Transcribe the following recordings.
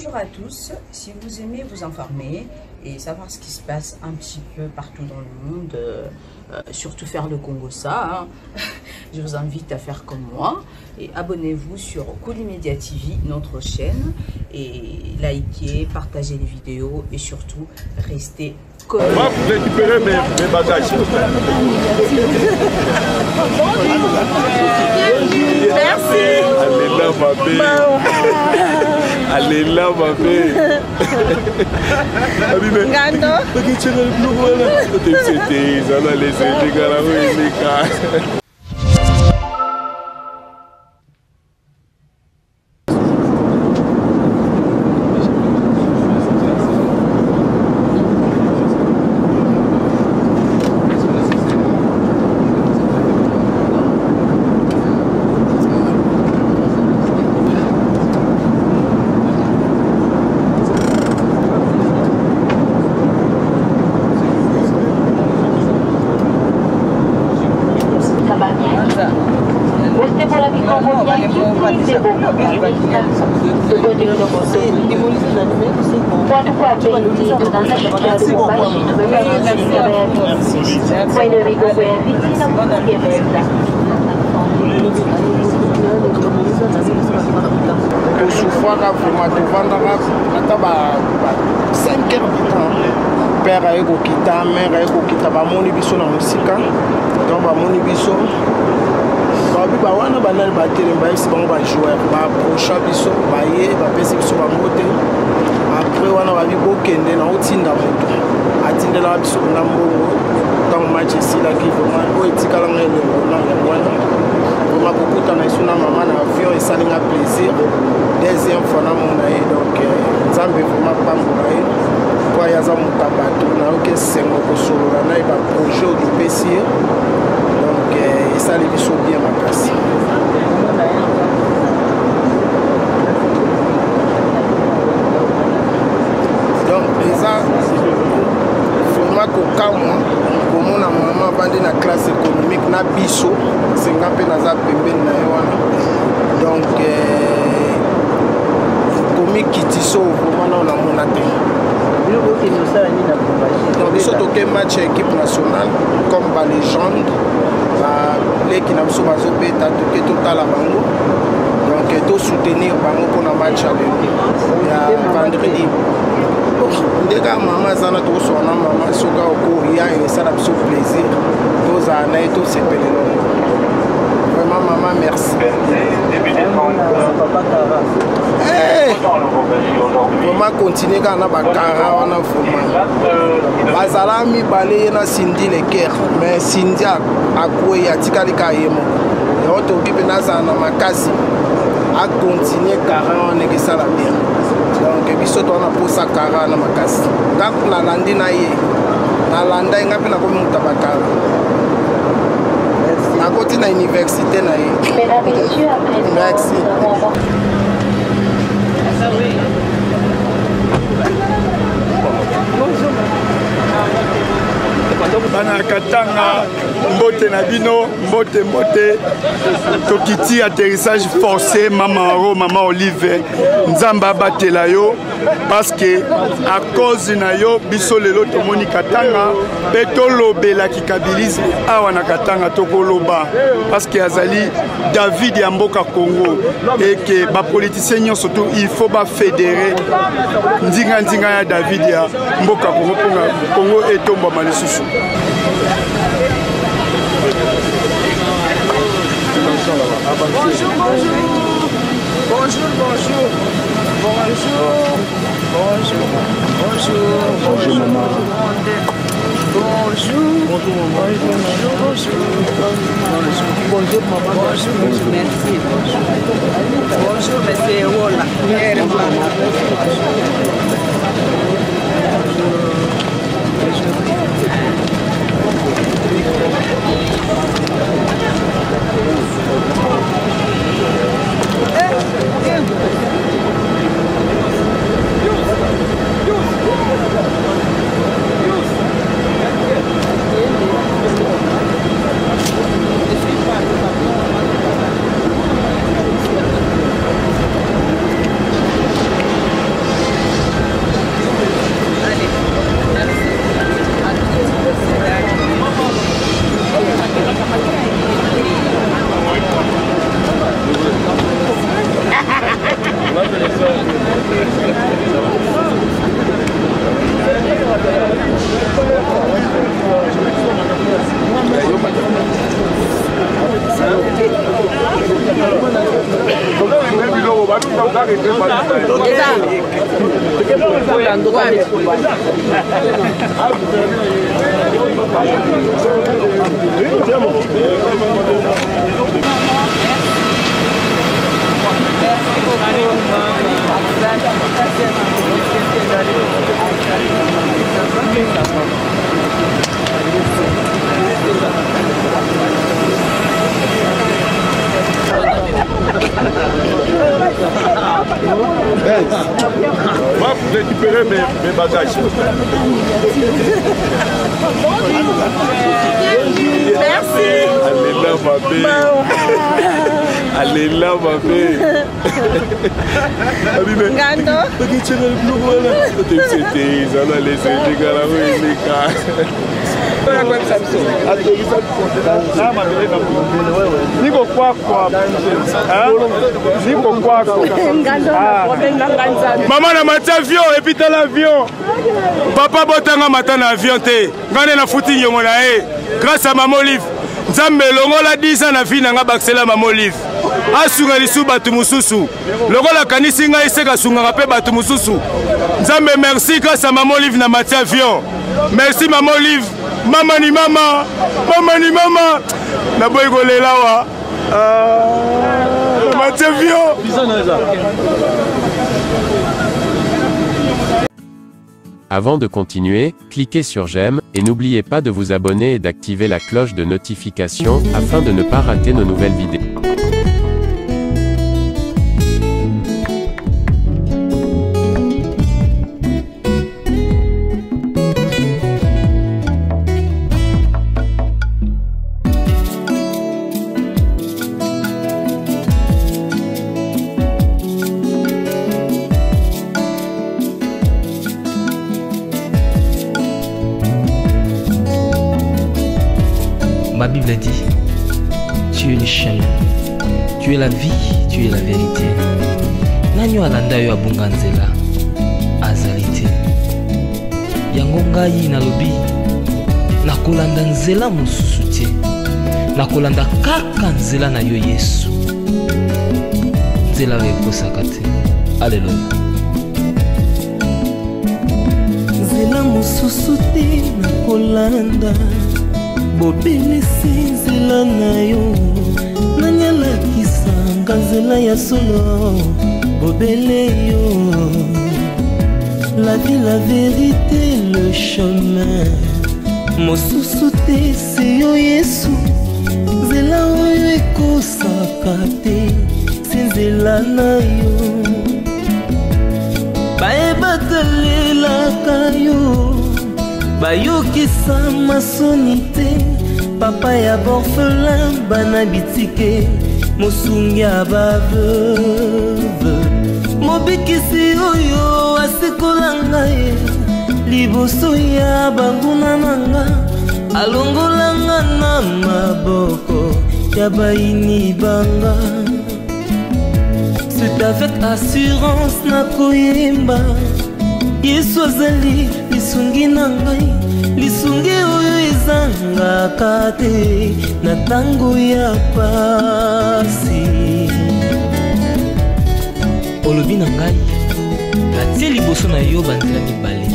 Bonjour à tous, si vous aimez vous informer et savoir ce qui se passe un petit peu partout dans le monde, surtout faire le Congo ça, hein, je vous invite à faire comme moi et abonnez-vous sur Colimedia TV, notre chaîne, et likez, partagez les vidéos et surtout restez connectés. Moi, vous récupérez mes bagages. Merci. Allez là, ma belle. Allez là, ma belle. Ngando. Souffraka vraiment tovandaka ata ba 5 heures du temps père ayekokita mère ayekokita bamoni biso na mosika donc bamoni biso babi bawana banani batelemi bayebisi bango bajoueur baapprocha biso baye bapesi biso bango te après wana babi bokende na otinda moto atindelaka biso na mbongo ntango match esilaki vraiment oyo etikalanga elongo na yango wana vraiment kokutana esu na mama na avion esalinga plaisir deuxième fois namona ye donc nzambe vraiment pambola ye po aye aza moto ya bato nayoki esengo kosolola na ye baprojet oyo topesi ye donc esali biso bien makasi donc eza vraiment kokamwa komona mama abandi na classe économique na biso senga mpe naza pembeni na ye wana donc komi kitiso vraiment nao namona te donc biso toke match ya équipe nationale comme balégende baleki na biso bazobeta toke totala bango donc tosoutenir bango mpona match ya lelo ya vendredi ndeka mama azana tokosoka na mama soka okoria esala biso plaisir tozala na ye tosepelela vraiment mama merci vraiment continue kaka na bakara wana vraiment bazala mibale ye na Cindy Leker mais Cindy akwei atikali ka ye moko yango tokoki mpe nazala na makasi akontinue kara wana ekesala bien donc biso towana mposa kara na makasi ntango nalandi na ye nalanda ye nga mpe nakomi moto bakara nakoti na université na ye merci bana Katanga mbote na bino mbote tokiti atterrissage forcé mama Olive nzamba batela yo parce que à cause na yo biso lelo tomoni Katanga pe tolobela kikabilisme awa na Katanga tokoloba parce que azali David ya mboka Congo et que ba politicien nyonso surtout il faut ba fédérer ndinga ya David ya mboka Congo pour Congo etomba malisusu. Va récupérer mes bagages. Merci. Allez là, ma belle. Allez là, ma belle. Gando. Niko kwako. Niko kwako. Maman na mati avion et puis dans l'avion. Papa botanga mata na avion te. Ngane na futi nyongo na e. Grâce à Maman Olive. Nzambe longola 10 ans na vie na nga baksela Maman Olive. Asunga lisu batu mususu. Longola kanisi nga iseka sunga pe batu mususu. Nzambe merci grâce à Maman Olive na mati avion. Merci Maman Olive. Mama ni mama. Mama ni mama. Na boy golela wa. Mati avion. Avant de continuer, cliquez sur j'aime, et n'oubliez pas de vous abonner et d'activer la cloche de notification, afin de ne pas rater nos nouvelles vidéos. Ma Bible dit, tu es le chemin, tu es la vie, tu es la vérité. Nanyo alanda yo abunga nzela azalite. Yango ngai nalobi nakolanda nzela mosusu te. Nakolanda kaka nzela na yo Yesu. Nzela oyo ekosaka te. Alleluya. Nzela mosusu te nakolanda. Bobelisi nzela na yo nani alakisanga nzela ya solo bobele yo. La vie, la vérité, le chemin mosusu te se yo Yesu. Nzela oyo ekosaka te se nzela na yo. Bayebatalelaka yo bayokisa masoni te. Papa ya borphelin bana bitike mosungi ya baveuve. Mobikisi oyo asikola ngai liboso ya banguna nanga. Alongolanga na maboko ya baini banga. C'est avec assurance nakoyemba Yesu azali lisungi na ngai. Lisungi oyo ezangaka te na tango ya pasi. Olobi na ngai natie liboso na yo banzela mibale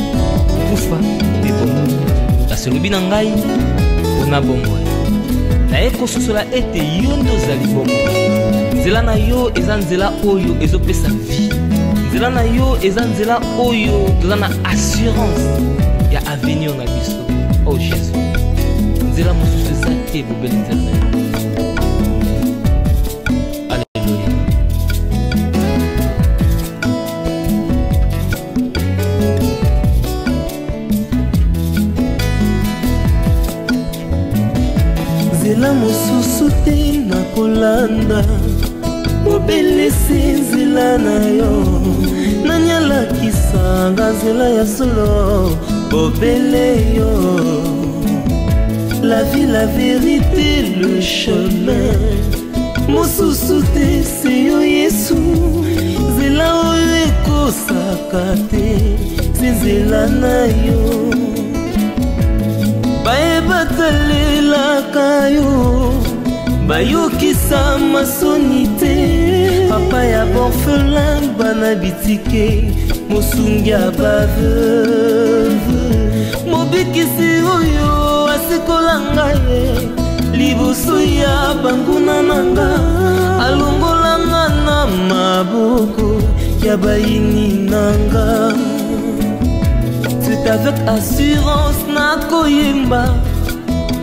kufa mpe bomoi. Kasi olobi na ngai mpona bomoi naye kososola ete yo nde ozali bomoi. Nzela na yo eza nzela oyo ezopesa vie. Nzela na yo eza nzela oyo toza na assurance ya avenir na biso. Oh Jésus, nzela mosusu eza te bobeli nzela na yo. Alleluya. Nzela mosusu te nakolanda. Bobelisi nzela na yo nani alakisanga nzela ya solo bobele yo. La vie, la vérité, le chemin mosusu te se yo Yesu. Nzela oyo ekosaka te se nzela na yo. Bayebatalelaka yo bayokisa masoni te. Papa epai ya borfelin bana bitike mosungi ya baveuve mobikisi oyo asikola ngai liboso ya banguna nanga alongolanga na maboko ya bayini nanga. C'est avec assurance nakoyemba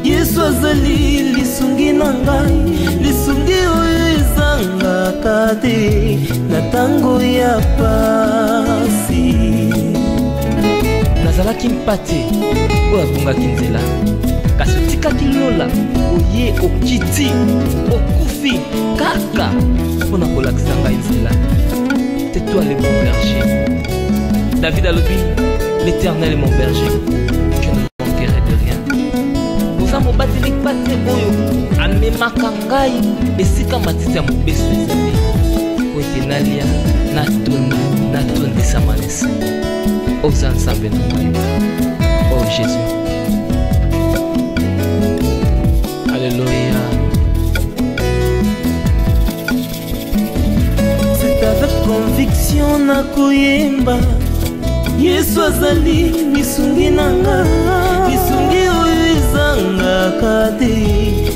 Yesu azali lisungi na ngai lisungi oyo ezangaka te na ntango ya pasi. Nazalaki mpate oyo abungaki nzela kasi otikaki lola oye okiti okufi kaka mpona kolakisa ngai nzela. C'est toi le bon berger. David alobi, l'Éternel est mon berger, je ne manquerai de rien. Oza mobateli pate oyo amemaka ngai esika matiti ya mobeso ezali po ete nalia natondisa manesa. Oza nzambe na ngai. Oh Jésus, alléluia. C'est avec conviction nakoyemba Yesu azali lisungi nanga lisungi oyo ezangaka te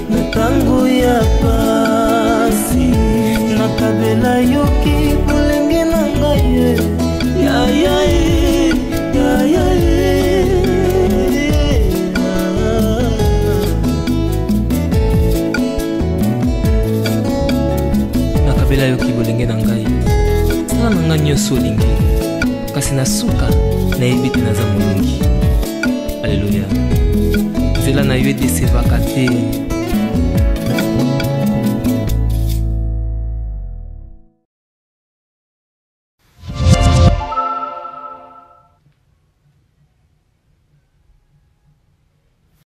na ntango ya pasi. Nakabela yoki bolenge na ngai nakabela yoki bolenge na ngai sala na ngai nyonso olingi kasi na suka nayebi te naza molongi. Alleluya. Nzela na yo edesevaka te